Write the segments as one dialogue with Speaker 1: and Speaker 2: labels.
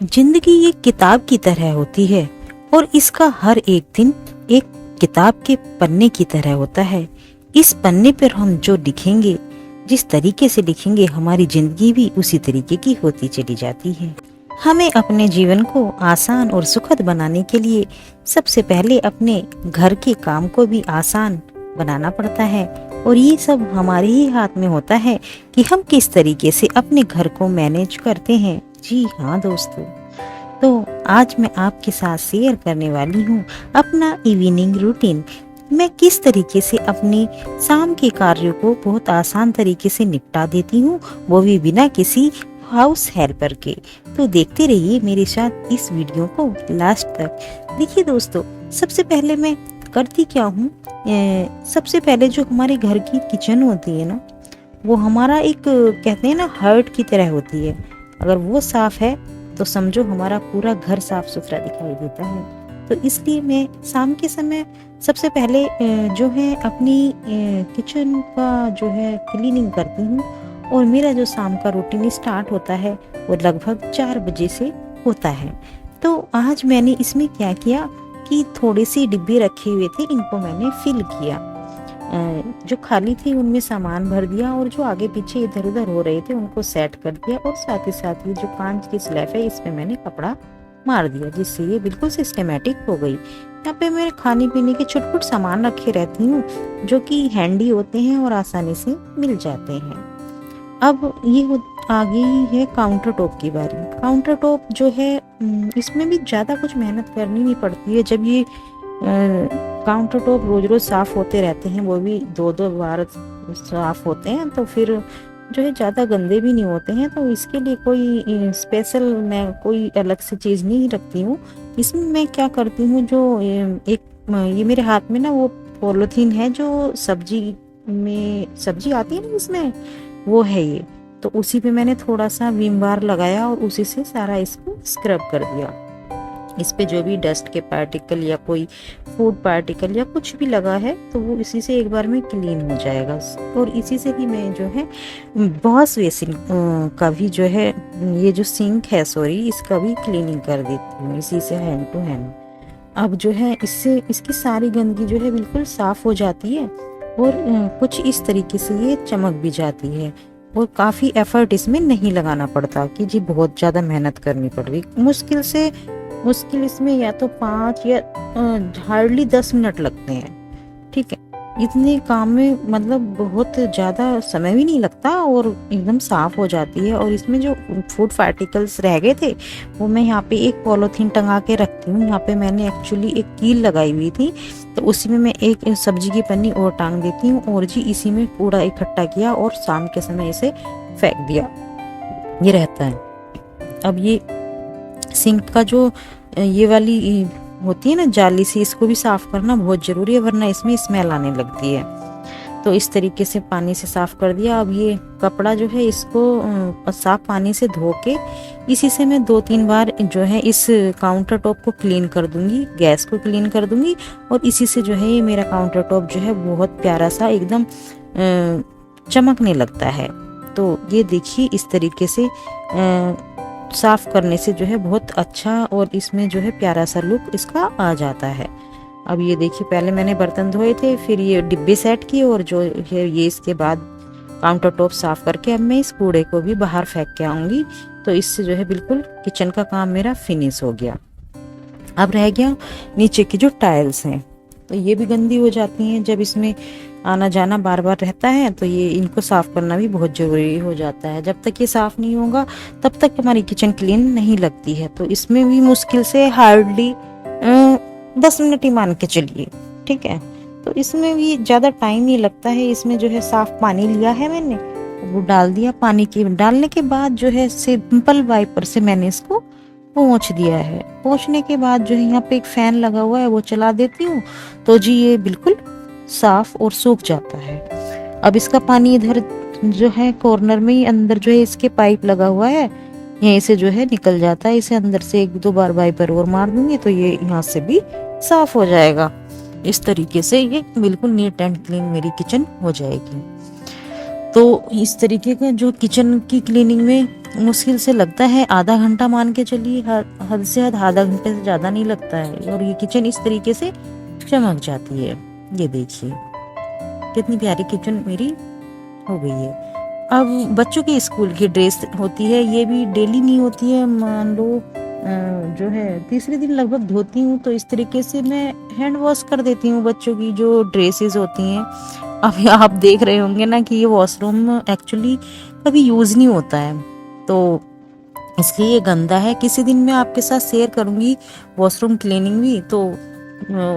Speaker 1: जिंदगी एक किताब की तरह होती है और इसका हर एक दिन एक किताब के पन्ने की तरह होता है। इस पन्ने पर हम जो लिखेंगे, जिस तरीके से लिखेंगे, हमारी जिंदगी भी उसी तरीके की होती चली जाती है। हमें अपने जीवन को आसान और सुखद बनाने के लिए सबसे पहले अपने घर के काम को भी आसान बनाना पड़ता है और ये सब हमारे ही हाथ में होता है कि हम किस तरीके से अपने घर को मैनेज करते हैं। जी हाँ दोस्तों, तो आज मैं आपके साथ शेयर करने वाली हूँ अपना इवनिंग रूटीन। मैं किस तरीके से अपनी शाम के कार्यों को बहुत आसान तरीके से निपटा देती हूँ, वो भी बिना किसी हाउस हेल्पर के। तो देखते रहिए मेरे साथ इस वीडियो को लास्ट तक। देखिए दोस्तों, सबसे पहले मैं करती क्या हूँ, सबसे पहले जो हमारे घर की किचन होती है ना, वो हमारा एक कहते हैं ना हार्ट की तरह होती है। अगर वो साफ है तो समझो हमारा पूरा घर साफ सुथरा दिखाई देता है। तो इसलिए मैं शाम के समय सबसे पहले जो है अपनी किचन का जो है क्लीनिंग करती हूँ और मेरा जो शाम का रूटीन स्टार्ट होता है वो लगभग 4 बजे से होता है। तो आज मैंने इसमें क्या किया कि थोड़े से डिब्बे रखे हुए थे, इनको मैंने फिल किया। जो खाली थी उनमें सामान भर दिया और जो आगे पीछे इधर उधर हो रहे थे उनको सेट कर दिया और साथ ही ये जो कांच की स्लैब है इसमें मैंने कपड़ा मार दिया, जिससे ये बिल्कुल सिस्टमेटिक हो गई। यहाँ पे मैं खाने पीने के छुटपुट सामान रखे रहती हूँ जो कि हैंडी होते हैं और आसानी से मिल जाते हैं। अब ये आगे ही है काउंटर टॉप की बारी। काउंटर टॉप जो है इसमें भी ज़्यादा कुछ मेहनत करनी नहीं पड़ती है। जब ये काउंटर टॉप रोज रोज साफ होते रहते हैं, वो भी 2-2 बार साफ होते हैं, तो फिर जो है ज़्यादा गंदे भी नहीं होते हैं। तो इसके लिए कोई स्पेशल मैं कोई अलग से चीज़ नहीं रखती हूँ। इसमें मैं क्या करती हूँ, जो ये मेरे हाथ में ना वो पॉलीथीन है जो सब्जी आती है ना इसमें, वो है ये। तो उसी पे मैंने थोड़ा सा विम बार लगाया और उसी से सारा इसको स्क्रब कर दिया। इस पे जो भी डस्ट के पार्टिकल या कोई फूड पार्टिकल या कुछ भी लगा है तो वो इसी से एक बार में क्लीन हो जाएगा। और इसी से ही मैं जो है वॉश बेसिन का भी जो है, ये जो सिंक है इसका भी क्लीनिंग कर देती हूँ इसी से हैंड टू हैंड। अब जो है इससे इसकी सारी गंदगी जो है बिल्कुल साफ हो जाती है और कुछ इस तरीके से ये चमक भी जाती है और काफ़ी एफर्ट इसमें नहीं लगाना पड़ता कि जी बहुत ज़्यादा मेहनत करनी पड़ रही। मुश्किल इसमें या तो 5 या हार्डली 10 मिनट लगते हैं। ठीक है, इतने काम में मतलब बहुत ज़्यादा समय भी नहीं लगता और एकदम साफ हो जाती है। और इसमें जो फूड पार्टिकल्स रह गए थे वो मैं यहाँ पे एक पॉलीथीन टंगा के रखती हूँ। यहाँ पे मैंने एक्चुअली एक कील लगाई हुई थी, तो उसी में मैं एक सब्जी की पन्नी और टांग देती हूँ और जी इसी में कूड़ा इकट्ठा किया और शाम के समय इसे फेंक दिया, ये रहता है। अब ये सिंक का जो ये वाली होती है ना जाली सी, इसको भी साफ करना बहुत ज़रूरी है वरना इसमें स्मेल आने लगती है। तो इस तरीके से पानी से साफ कर दिया। अब ये कपड़ा जो है इसको साफ पानी से धो के इसी से मैं 2-3 बार जो है इस काउंटर टॉप को क्लीन कर दूंगी, गैस को क्लीन कर दूंगी और इसी से जो है ये मेरा काउंटर टॉप जो है बहुत प्यारा सा एकदम चमकने लगता है। तो ये देखिए इस तरीके से साफ करने से जो है बहुत अच्छा और इसमें जो है प्यारा सा लुक इसका आ जाता है। अब ये देखिए पहले मैंने बर्तन धोए थे, फिर ये डिब्बे सेट किए और जो है ये इसके बाद काउंटर टॉप साफ करके अब मैं इस कूड़े को भी बाहर फेंक के आऊँगी। तो इससे जो है बिल्कुल किचन का काम मेरा फिनिश हो गया। अब रह गया नीचे की जो टाइल्स हैं, तो ये भी गंदी हो जाती हैं जब इसमें आना जाना बार बार रहता है, तो ये इनको साफ करना भी बहुत ज़रूरी हो जाता है। जब तक ये साफ नहीं होगा तब तक हमारी किचन क्लीन नहीं लगती है। तो इसमें भी मुश्किल से हार्डली 10 मिनट ही मान के चलिए, ठीक है। तो इसमें भी ज़्यादा टाइम नहीं लगता है। इसमें जो है साफ पानी लिया है मैंने, वो डाल दिया। पानी के डालने के बाद जो है सिंपल वाइपर से मैंने इसको पोंछ दिया है। पोंछने के बाद जो है यहाँ पे एक फैन लगा हुआ है वो चला देती हूँ, तो जी ये बिल्कुल साफ और सूख जाता है। अब इसका पानी इधर जो है कॉर्नर में ही अंदर जो है इसके पाइप लगा हुआ है, यहीं से जो है निकल जाता है। इसे अंदर से 1-2 बार वाइपर और मार दूंगी तो ये यहाँ से भी साफ हो जाएगा। इस तरीके से ये बिल्कुल नीट एंड क्लीन मेरी किचन हो जाएगी। तो इस तरीके का जो किचन की क्लीनिंग में मुश्किल से लगता है आधा घंटा, मान के चलिए, हद से हद आधा घंटे से ज़्यादा नहीं लगता है। और ये किचन इस तरीके से चमक जाती है। ये देखिए कितनी प्यारी किचन मेरी हो गई है। अब बच्चों की स्कूल की ड्रेस होती है, ये भी डेली नहीं होती है, मान लो जो है तीसरे दिन लगभग धोती हूँ। तो इस तरीके से मैं हैंड वॉश कर देती हूँ बच्चों की जो ड्रेसेस होती हैं। अब आप देख रहे होंगे ना कि ये वॉशरूम एक्चुअली कभी यूज़ नहीं होता है, तो इसलिए ये गंदा है। किसी दिन मैं आपके साथ शेयर करूँगी वॉशरूम क्लीनिंग भी, तो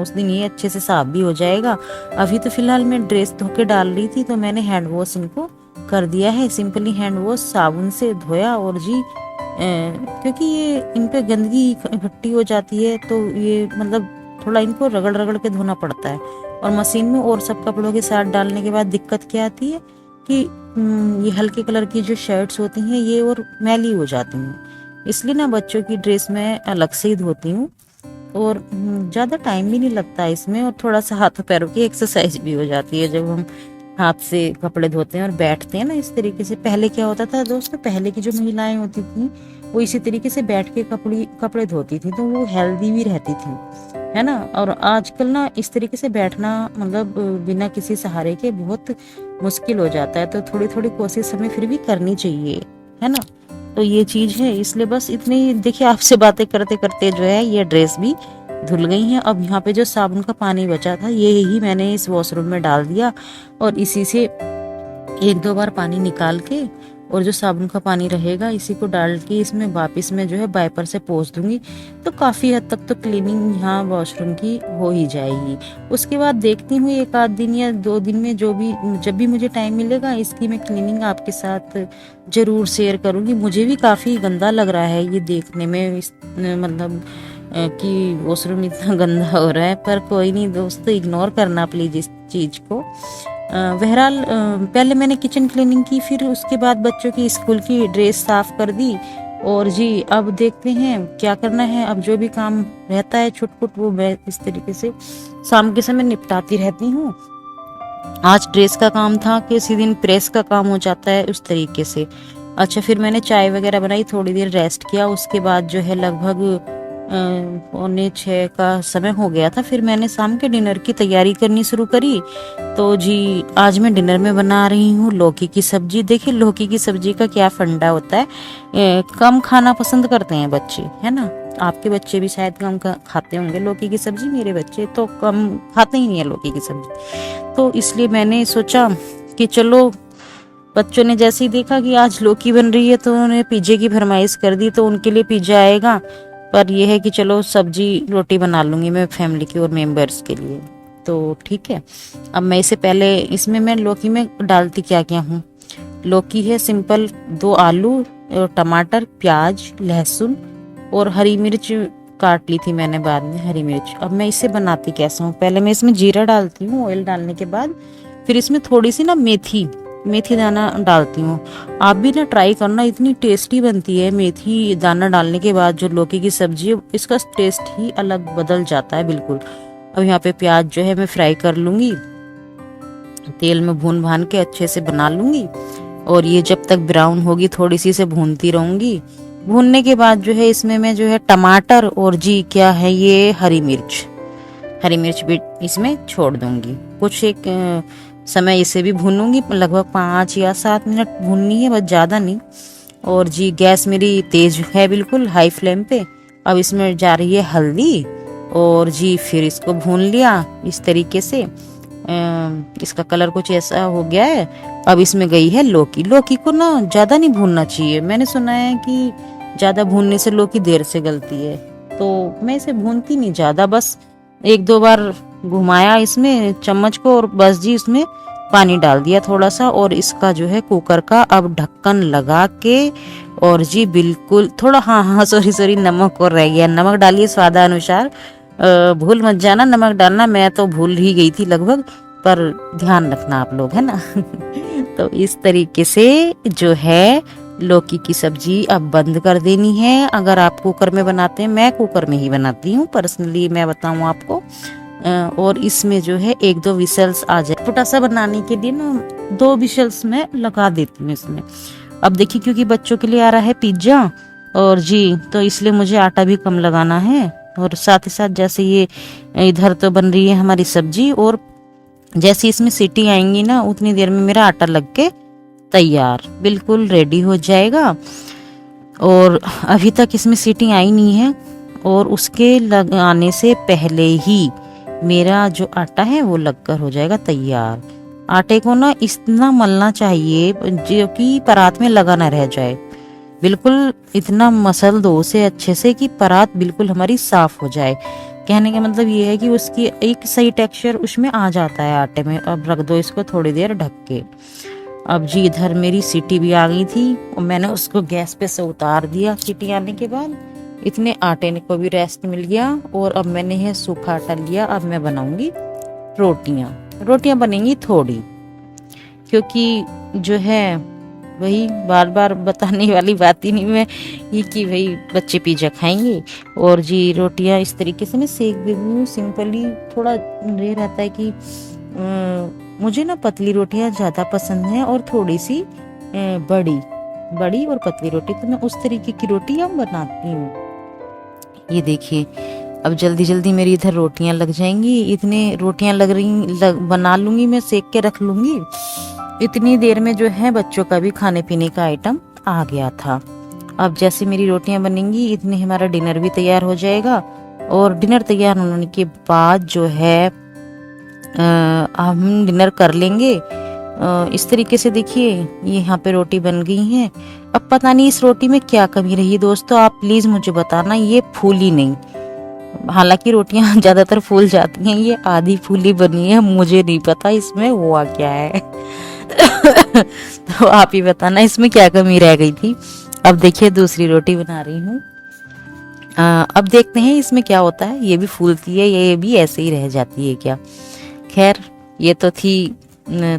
Speaker 1: उस दिन ये अच्छे से साफ भी हो जाएगा। अभी तो फिलहाल मैं ड्रेस धो के डाल रही थी, तो मैंने हैंड वॉश इनको कर दिया है। सिंपली हैंड वॉश साबुन से धोया, और जी क्योंकि ये इन पे गंदगी इकट्ठी हो जाती है, तो ये मतलब थोड़ा इनको रगड़ रगड़ के धोना पड़ता है। और मशीन में और सब कपड़ों के साथ डालने के बाद दिक्कत क्या आती है कि ये हल्के कलर की जो शर्ट्स होती हैं ये और मैली हो जाती हैं। इसलिए ना बच्चों की ड्रेस मैं अलग से ही धोती हूँ, और ज़्यादा टाइम भी नहीं लगता इसमें, और थोड़ा सा हाथों पैरों की एक्सरसाइज भी हो जाती है जब हम हाथ से कपड़े धोते हैं और बैठते हैं ना इस तरीके से। पहले क्या होता था दोस्तों, पहले की जो महिलाएं होती थी वो इसी तरीके से बैठ के कपड़े धोती थी, तो वो हेल्दी भी रहती थी, है ना। और आजकल ना इस तरीके से बैठना मतलब बिना किसी सहारे के बहुत मुश्किल हो जाता है, तो थोड़ी थोड़ी कोशिश हमें फिर भी करनी चाहिए, है ना। तो ये चीज़ है, इसलिए बस इतनी देखिए आपसे बातें करते करते जो है ये ड्रेस भी धुल गई हैं। अब यहाँ पे जो साबुन का पानी बचा था ये ही मैंने इस वॉशरूम में डाल दिया, और इसी से एक दो बार पानी निकाल के और जो साबुन का पानी रहेगा इसी को डाल के इसमें वापस में जो है वाइपर से पोंछ दूंगी, तो काफ़ी हद तक तो क्लीनिंग यहाँ वॉशरूम की हो ही जाएगी। उसके बाद देखती हूँ एक आध दिन या 2 दिन में जब भी मुझे टाइम मिलेगा इसकी मैं क्लीनिंग आपके साथ ज़रूर शेयर करूँगी। मुझे भी काफ़ी गंदा लग रहा है ये देखने में, मतलब कि वॉशरूम इतना गंदा हो रहा है, पर कोई नहीं दोस्तों, इग्नोर करना प्लीज इस चीज़ को। बहरहाल पहले मैंने किचन क्लीनिंग की, फिर उसके बाद बच्चों की स्कूल की ड्रेस साफ कर दी, और जी अब देखते हैं क्या करना है। अब जो भी काम रहता है छुटपुट वो मैं इस तरीके से शाम के समय निपटाती रहती हूँ। आज ड्रेस का काम था, किसी दिन प्रेस का काम हो जाता है उस तरीके से। अच्छा, फिर मैंने चाय वगैरह बनाई, थोड़ी देर रेस्ट किया, उसके बाद जो है लगभग 5:45 का समय हो गया था। फिर मैंने शाम के डिनर की तैयारी करनी शुरू करी। तो जी आज मैं डिनर में बना रही हूँ लौकी की सब्जी। देखिए लौकी की सब्जी का क्या फंडा होता है, कम खाना पसंद करते हैं बच्चे, है ना। आपके बच्चे भी शायद कम खाते होंगे लौकी की सब्जी, मेरे बच्चे तो कम खाते ही नहीं है लौकी की सब्जी। तो इसलिए मैंने सोचा कि चलो, बच्चों ने जैसे ही देखा कि आज लौकी बन रही है तो उन्होंने पिज्जे की फरमाइश कर दी, तो उनके लिए पिज्जा आएगा। पर यह है कि चलो सब्जी रोटी बना लूँगी मैं फैमिली की और मेंबर्स के लिए, तो ठीक है। अब मैं इसे पहले इसमें मैं लौकी में डालती क्या क्या हूँ। लौकी है सिंपल, 2 आलू और टमाटर, प्याज, लहसुन और हरी मिर्च काट ली थी मैंने बाद में, हरी मिर्च। अब मैं इसे बनाती कैसे हूँ, पहले मैं इसमें जीरा डालती हूँ, ऑयल डालने के बाद फिर इसमें थोड़ी सी ना मेथी दाना डालती हूँ। आप भी ना ट्राई करना, इतनी टेस्टी बनती है मेथी दाना डालने के बाद जो लौकी की सब्जी है, इसका टेस्ट ही अलग बदल जाता है बिल्कुल। अब यहाँ पे प्याज जो है मैं फ्राई कर लूँगी, तेल में भून भान के अच्छे से बना लूँगी, और ये जब तक ब्राउन होगी थोड़ी सी से भूनती रहूँगी। भूनने के बाद जो है इसमें मैं जो है टमाटर और जी क्या है ये हरी मिर्च भी इसमें छोड़ दूँगी। कुछ एक समय इसे भी भूनूंगी, लगभग 5 या 7 मिनट भूननी है, बस ज़्यादा नहीं। और जी गैस मेरी तेज है, बिल्कुल हाई फ्लेम पे। अब इसमें जा रही है हल्दी, और जी फिर इसको भून लिया इस तरीके से। इसका कलर कुछ ऐसा हो गया है। अब इसमें गई है लौकी को ना ज़्यादा नहीं भूनना चाहिए, मैंने सुना है कि ज़्यादा भूनने से लौकी देर से गलती है, तो मैं इसे भूनती नहीं ज़्यादा, बस 1-2 बार घुमाया इसमें चम्मच को, और बस जी इसमें पानी डाल दिया थोड़ा सा, और इसका जो है कुकर का अब ढक्कन लगा के, और जी बिल्कुल थोड़ा हाँ सॉरी नमक और रह गया, नमक डालिए स्वादानुसार, भूल मत जाना नमक डालना, मैं तो भूल ही गई थी लगभग, पर ध्यान रखना आप लोग, है ना। तो इस तरीके से जो है लौकी की सब्जी अब बंद कर देनी है। अगर आप कुकर में बनाते हैं, मैं कुकर में ही बनाती हूँ पर्सनली, मैं बताऊँ आपको। और इसमें जो है 1-2 विशल्स आ जाए, छोटा सा बनाने के लिए ना 2 विशल्स मैं लगा देती हूँ इसमें। अब देखिए क्योंकि बच्चों के लिए आ रहा है पिज्जा और जी, तो इसलिए मुझे आटा भी कम लगाना है। और साथ ही साथ जैसे ये इधर तो बन रही है हमारी सब्जी, और जैसे इसमें सीटी आएंगी ना उतनी देर में मेरा आटा लग के तैयार बिल्कुल रेडी हो जाएगा। और अभी तक इसमें सीटी आई नहीं है, और उसके लगाने से पहले ही मेरा जो आटा है वो लगकर हो जाएगा तैयार। आटे को ना इतना मलना चाहिए जो कि परात में लगा ना रह जाए, बिल्कुल इतना मसल दो उसे अच्छे से कि परात बिल्कुल हमारी साफ हो जाए। कहने का मतलब ये है कि उसकी एक सही टेक्सचर उसमें आ जाता है आटे में। अब रख दो इसको थोड़ी देर ढक के। अब जी इधर मेरी सीटी भी आ गई थी और मैंने उसको गैस पे से उतार दिया। सीटी आने के बाद इतने आटे को भी रेस्ट मिल गया, और अब मैंने ये सूखा आटा लिया। अब मैं बनाऊंगी रोटियां बनेंगी थोड़ी, क्योंकि जो है वही बार बार बताने वाली बात ही नहीं मैं ये कि भाई बच्चे पिज्जा खाएंगे। और जी रोटियां इस तरीके से मैं सेक भी हूँ सिंपली। थोड़ा ये रहता है कि मुझे ना पतली रोटियां ज़्यादा पसंद है, और थोड़ी सी बड़ी और पतली रोटी, तो मैं उस तरीके की रोटियां बनाती हूँ। ये देखिए अब जल्दी जल्दी मेरी इधर रोटियां लग जाएंगी। इतने रोटियां बना लूंगी मैं, सेक के रख लूंगी। इतनी देर में जो है बच्चों का भी खाने पीने का आइटम आ गया था। अब जैसे मेरी रोटियां बनेंगी इतने हमारा डिनर भी तैयार हो जाएगा। और डिनर तैयार होने के बाद जो है हम डिनर कर लेंगे। इस तरीके से देखिए ये यहाँ पे रोटी बन गई है। अब पता नहीं इस रोटी में क्या कमी रही दोस्तों, आप प्लीज मुझे बताना। ये फूली नहीं, हालांकि रोटियां ज्यादातर फूल जाती हैं, ये आधी फूली बनी है। मुझे नहीं पता इसमें हुआ क्या है। तो आप ही बताना इसमें क्या कमी रह गई थी। अब देखिए दूसरी रोटी बना रही हूँ। अब देखते हैं इसमें क्या होता है। ये भी फूलती है, ये भी ऐसे ही रह जाती है क्या। खैर ये तो थी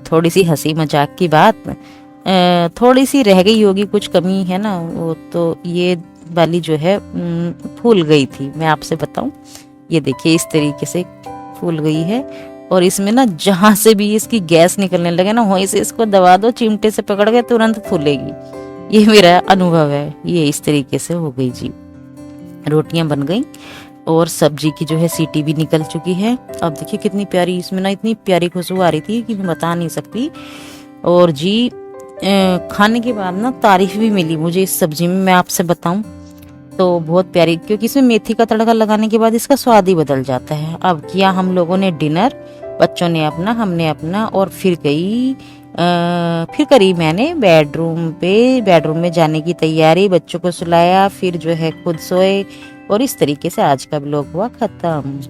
Speaker 1: थोड़ी सी हंसी मजाक की बात। थोड़ी सी रह गई होगी, कुछ कमी है ना, वो तो ये वाली जो है फूल गई थी। मैं आपसे बताऊं, ये देखिए इस तरीके से फूल गई है। और इसमें ना जहां से भी इसकी गैस निकलने लगे ना, वहीं से इसको दबा दो चिमटे से पकड़ के, तुरंत फूलेगी। ये मेरा अनुभव है। ये इस तरीके से हो गई जी। रोटियां बन गई और सब्जी की जो है सीटी भी निकल चुकी है। अब देखिए कितनी प्यारी, इसमें ना इतनी प्यारी खुशबू आ रही थी कि मैं बता नहीं सकती। और जी खाने के बाद ना तारीफ भी मिली मुझे इस सब्जी में, मैं आपसे बताऊं तो बहुत प्यारी, क्योंकि इसमें मेथी का तड़का लगाने के बाद इसका स्वाद ही बदल जाता है। अब किया हम लोगों ने डिनर, बच्चों ने अपना, हमने अपना, और फिर करी मैंने बेडरूम में जाने की तैयारी। बच्चों को सुलाया, फिर जो है खुद सोए, और इस तरीके से आज का व्लॉग हुआ खत्म।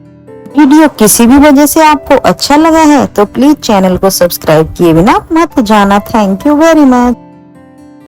Speaker 1: वीडियो किसी भी वजह से आपको अच्छा लगा है तो प्लीज चैनल को सब्सक्राइब किए बिना मत जाना। Thank you very much.